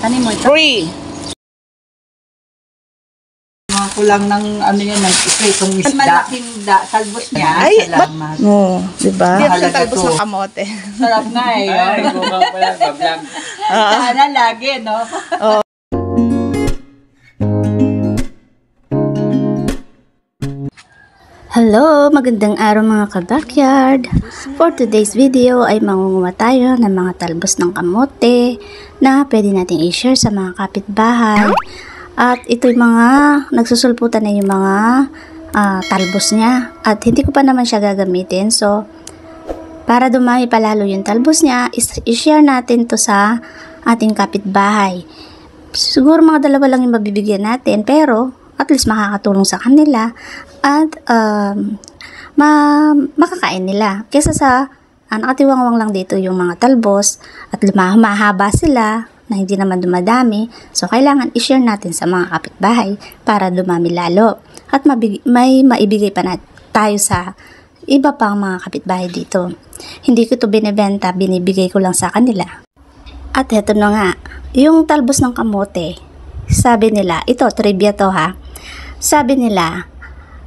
Ano mo ito? Free. Kulang ng ano yan, ng itong isda. Malaking talbos niya. Ay, salamat. No, diba? Hindi ang talbos ng kamote. Sarap nga eh. Ay, bubang pala, bablang. Sana lagi, no? Hello! Magandang araw mga ka-backyard! For today's video ay mangunguha tayo ng mga talbos ng kamote na pwede nating i-share sa mga kapitbahay. At ito'y mga nagsusulputan na yung mga talbos niya. At hindi ko pa naman siya gagamitin. So, para dumami palalo yung talbos niya, i-share natin to sa ating kapitbahay. Siguro mga dalawa lang yung mabibigyan natin, pero at least makakatulong sa kanila at makakain nila. Kesa sa nakatiwangwang lang dito yung mga talbos at mahaba sila na hindi naman dumadami. So, kailangan i-share natin sa mga kapitbahay para dumami lalo. At may maibigay pa na tayo sa iba pang mga kapitbahay dito. Hindi ko ito binibenta, binibigay ko lang sa kanila. At heto na nga, yung talbos ng kamote, sabi nila, ito trivia to ha, sabi nila,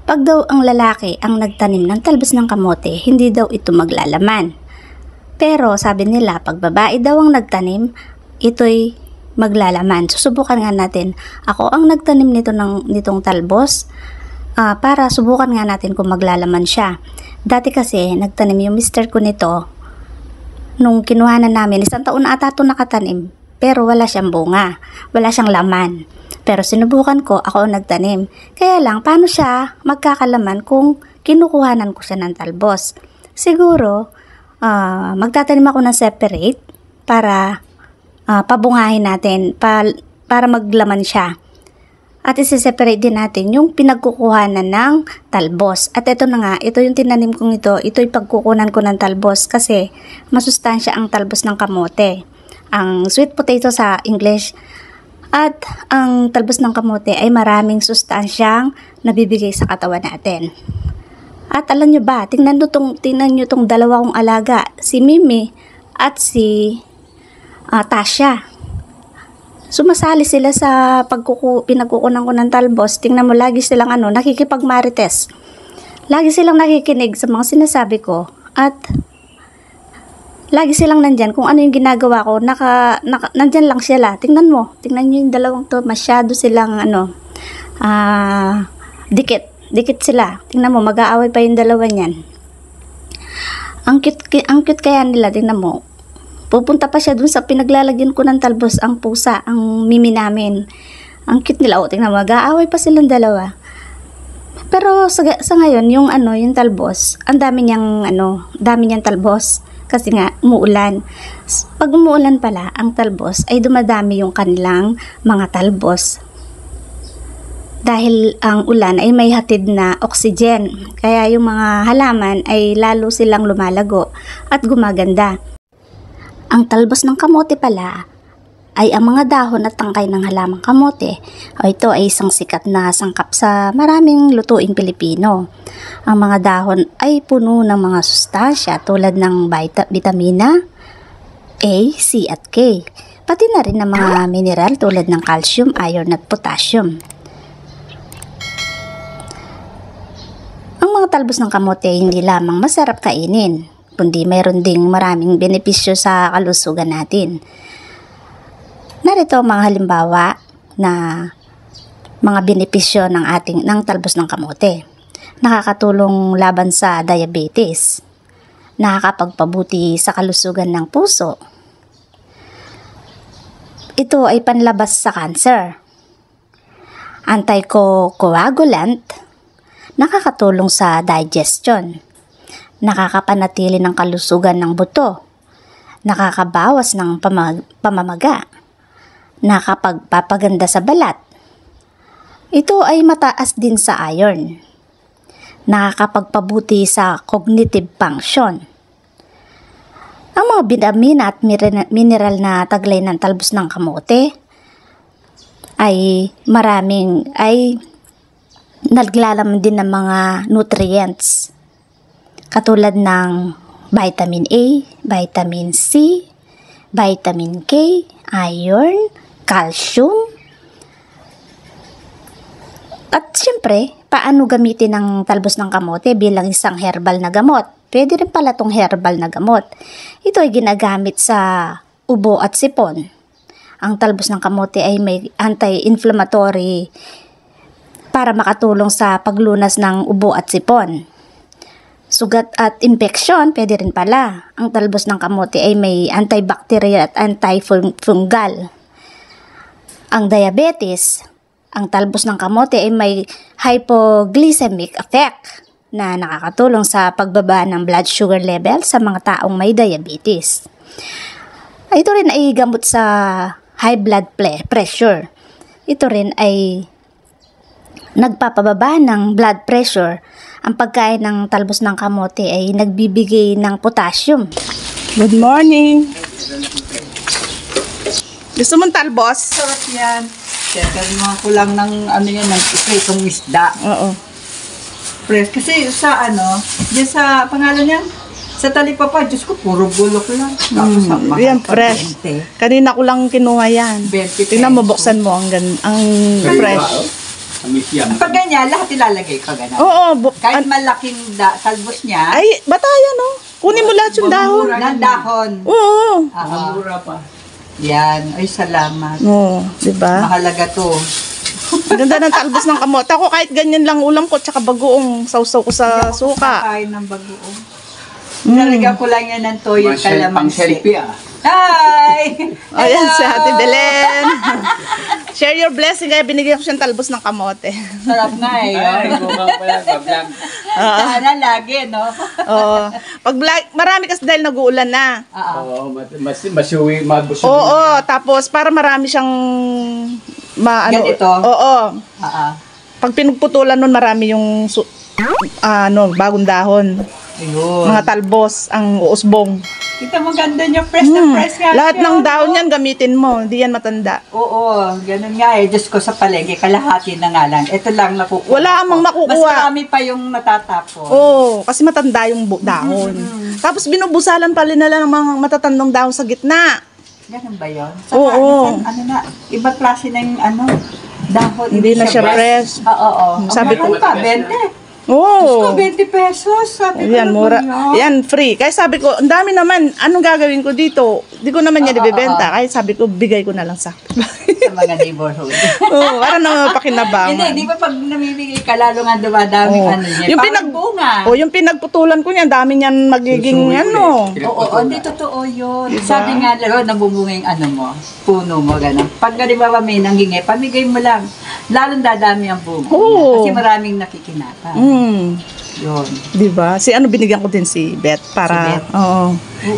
pag daw ang lalaki ang nagtanim ng talbos ng kamote, hindi daw ito maglalaman. Pero sabi nila, pag babae daw ang nagtanim, ito'y maglalaman. Susubukan nga natin. Ako ang nagtanim nitong talbos para subukan nga natin kung maglalaman siya. Dati kasi, nagtanim yung mister ko nito. Nung kinuhanan namin, 1 taon na ata ito nakatanim. Pero wala siyang bunga. Wala siyang laman. Pero sinubukan ko, ako ang nagtanim. Kaya lang, paano siya magkakalaman kung kinukuhanan ko siya ng talbos? Siguro, magtatanim ako ng separate para pabungahin natin, para maglaman siya. At isi-separate din natin yung pinagkukuhanan ng talbos. At ito na nga, ito yung tinanim kong ito'y pagkukunan ko ng talbos kasi masustansya ang talbos ng kamote. Ang sweet potato sa English. At ang talbos ng kamote ay maraming sustansyang nabibigay sa katawan natin. At alam nyo ba, tingnan nyo tong dalawa kong alaga, si Mimi at si Tasha. Sumasali sila sa pinagkukunan ko ng talbos. Tingnan mo, lagi silang nakikipagmarites. Lagi silang nakikinig sa mga sinasabi ko at lagi silang nandyan. Kung ano yung ginagawa ko, nandyan lang sila. Tingnan nyo yung dalawang to, masyado silang dikit sila. Tingnan mo, mag-aaway pa yung dalawa niyan. Ang cute kaya nila, tingnan mo. Pupunta pa siya dun sa pinaglalagyan ko ng talbos, ang pusa, ang Mimi namin. Ang cute nila. Tingnan mo, mag-aaway pa silang dalawa. Pero sa ngayon, yung talbos, ang dami niyang talbos. Kasi nga, umuulan. Pag umuulan pala, ang talbos ay dumadami yung kanilang mga talbos. Dahil ang ulan ay may hatid na oxygen. Kaya yung mga halaman ay lalo silang lumalago at gumaganda. Ang talbos ng kamote pala ay ang mga dahon at tangkay ng halamang kamote. Ito ay isang sikat na sangkap sa maraming lutuing Pilipino. Ang mga dahon ay puno ng mga sustansya tulad ng vitamina A, C at K. Pati na rin ng mga mineral tulad ng calcium, iron at potassium. Ang mga talbos ng kamote hindi lamang masarap kainin, kundi mayroon ding maraming benepisyo sa kalusugan natin. Narito ang mga halimbawa na mga benepisyo ng talbos ng kamote. Nakakatulong laban sa diabetes. Nakakapagpabuti sa kalusugan ng puso. Ito ay panlabas sa cancer. Anticoagulant. Nakakatulong sa digestion. Nakakapanatili ng kalusugan ng buto. Nakakabawas ng pamamaga. Nakakapagpapaganda sa balat. Ito ay mataas din sa iron. Nakakapagpabuti sa cognitive function. Ang mga vitamina at mineral na taglay ng talbos ng kamote ay naglalaman din ng mga nutrients katulad ng vitamin A, vitamin C, vitamin K, iron, calcium. At syempre, paano gamitin ang talbos ng kamote bilang isang herbal na gamot? Pwede rin pala itong herbal na gamot. Ito ay ginagamit sa ubo at sipon. Ang talbos ng kamote ay may anti-inflammatory para makatulong sa paglunas ng ubo at sipon. Sugat at infeksyon, pwede rin pala. Ang talbos ng kamote ay may antibacterial at antifungal. Ang diabetes, ang talbos ng kamote ay may hypoglycemic effect na nakakatulong sa pagbaba ng blood sugar level sa mga taong may diabetes. Ito rin ay gamot sa high blood pressure. Ito rin ay nagpapababa ng blood pressure. Ang pagkain ng talbos ng kamote ay nagbibigay ng potassium. Good morning. Gusto mong talbos? Sarap yan. Mo ko lang ng ng itong isda. Oo. Fresh. Kasi sa diyan sa pangalan niyan, sa Talipapa, Diyos ko, puro bulok lang. Tapos ang mahal Yan, pa, fresh. 20. Kanina ko lang kinuha yan. 20 Tingnan mo, pesos. buksan mo ang fresh. Pag ganyan, lahat ilalagay ka ganun. Oo, Kahit malaking talbos niya, ay, batayan oh. Kunin mo lahat yung dahon. ng dahon. Oo. Mura pa. Yan. Ay, salamat. Oo, diba? Mahalaga to. Ang ganda ng talbos ng kamote. Ako kahit ganyan lang ulam ko, tsaka bagoong sausaw ko sa suka. Kain ng bagoong. Nalagyan ko lang yan ng toyo Pang kalamansi. selfie ah. Hi! Ayan si Ate Belen. Share your blessing. Kaya binigyan ko siyang talbos ng kamote. Sarap nga eh. Ay, bukang pala, bablog. Sana lagi, no? Oo. Marami kasi dahil nag-uulan na. Oo, masuwi, mabusog. Oo, tapos para marami siyang Ganito? Oo. Oo. Pag pinagputulan nun, marami yung bagong dahon. Ayun. Mga talbos, ang uusbong. Kita mo ganda niya, fresh na fresh nga Lahat siya, ng no? dahon yan gamitin mo, hindi yan matanda. Oo, ganun nga eh. Diyos ko sa palengke, kalahati na nga lang. Ito lang nakukuha. Wala amang ko. makukuha. Mas marami pa yung natatapon. Oo, kasi matanda yung dahon. Tapos binubusalan pa rin nila ng mga matatandang dahon sa gitna. Ganun ba yun? Oo. Ibang klase na yung dahon. Hindi na siya fresh. Oo. Sabi ko, pa, 20. Oo. Gusto, 20 pesos. Sabi ko Yan, naman mura. yan. Yan, free. Kaya sabi ko, ang dami naman, anong gagawin ko dito? Di ko naman yan ibibenta. Kaya sabi ko, bigay ko na lang sa Sa mga neighborhood. Oo, para naman mapakinabangan. Hindi, di ba pag namimigay ka, lalo nga dumadami Oo. niya. Yung Parang bunga. Yung pinagputulan ko niyan, dami niyan magiging Oo, hindi totoo yun. Sabi nga, lalo, nabubunga yung mo, puno mo, gano'n. Pag di ba may nanghingi, pamigay mo lang. Lalong dadami ang bunga. Oo. Kasi maraming nakikinata. Yun. Diba? Binigyan ko din si Beth para, Si Beth? oo.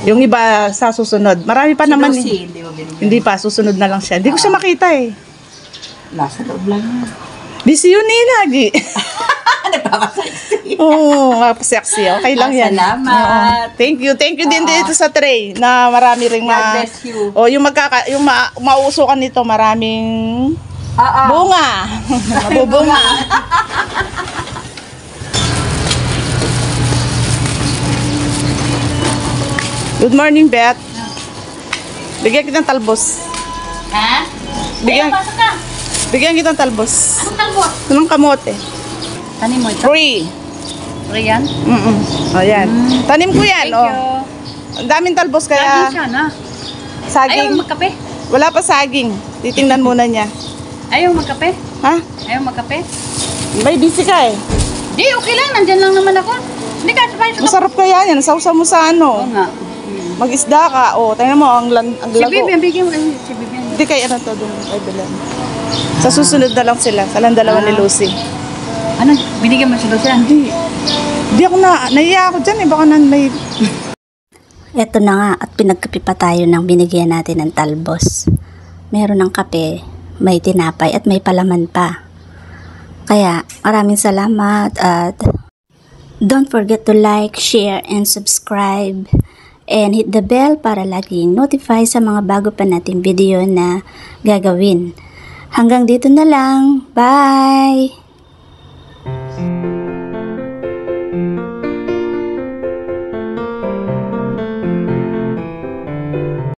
Yung iba sa susunod. Marami pa naman Lucy, hindi mo binigyan. Hindi pa, susunod na lang siya. Hindi ko siya makita eh. Nasa loob lang yan. Busy yun eh, lagi. Nagpapasexy. Oo, sexy. Okay lang yan. Salamat. Oo. Thank you din dito sa tray na marami ring God bless you. yung mauusukan nito, maraming bunga. Mabubunga. Good morning, Beth. Bigyan kitang talbos. Ha? Bigyan, Pasok ka. bigyan kitang talbos. Anong talbos? Anong kamote? Tanim mo ito. Free. Riyan? Ayan. Tanim ko yan, Thank oh. you. Ang daming talbos Saging kaya siya, na. saging. Ayaw magkape? Wala pa saging. Titingnan muna niya. Ayaw magkape? Ha? Ayaw magkape? May busy ka eh. Di, okay lang. Nandyan lang naman ako. Hindi ka, sabay sa Masarap kaya yan. Sausaw mo sa Oo ano. nga. Mag-isda ka. Oh, tingnan mo ang Si lago. Bibi, bigyan mo kasi si Bibi. Hindi kaya ano to doon kay Belen. Sa susunod na lang sila. Salang dalawa ni Lucy. Ano? Binigyan mo si Lucia? Hindi ako naiya ako dyan eh. Baka may... Eto na nga at pinagkape pa tayo ng binigyan natin ng talbos. Meron ng kape, may tinapay at may palaman pa. Kaya maraming salamat at don't forget to like, share, and subscribe. And hit the bell para laging notify sa mga bago pa nating video na gagawin. Hanggang dito na lang. Bye!